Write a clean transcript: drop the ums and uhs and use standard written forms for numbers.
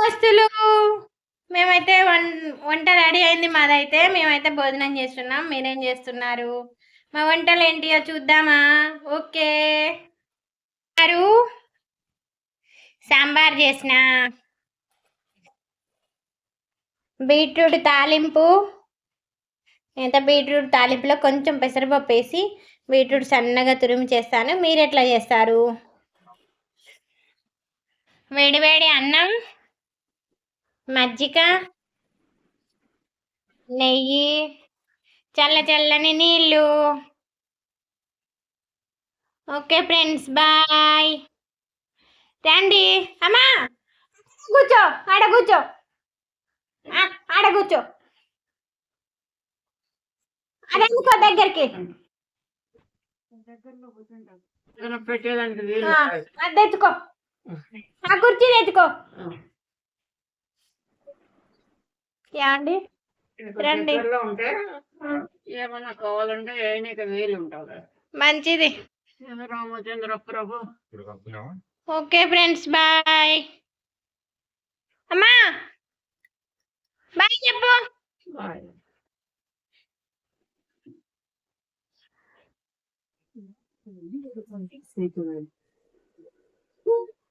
దోస్తులు మేమైతే వంట రెడీ అయింది మాదైతే. మేమైతే భోజనం చేస్తున్నాం. మీరేం చేస్తున్నారు? మా వంటలు ఏంటియో చూద్దామా? ఓకే. సాంబార్ చేసిన, బీట్రూట్ తాలింపు. బీట్రూట్ తాలింపులో కొంచెం పెసరపప్పు వేసి బీట్రూట్ సన్నగా తురిమి చేస్తాను. మీరు ఎట్లా చేస్తారు? వేడి వేడి అన్నం, మజ్జిగ, నెయ్యి, చల్ల చల్లని నీళ్ళు. Okay friends, bye. రండి. అమ్మా కూర్చో, ఆడ కూర్చో, ఆడ కూర్చో. అదెందుకో దగ్గరికి అది తెచ్చుకో, ఆ కుర్చీ తెచ్చుకో. ఏమండి రండి. ఏమన్నా కావాలంటే ఏమైనా వేలు ఉంటుంది. మంచిది. Ramachandra Prabhu. Okay friends, bye. అమ్మా బాయ్ చెప్పు. బాయ్.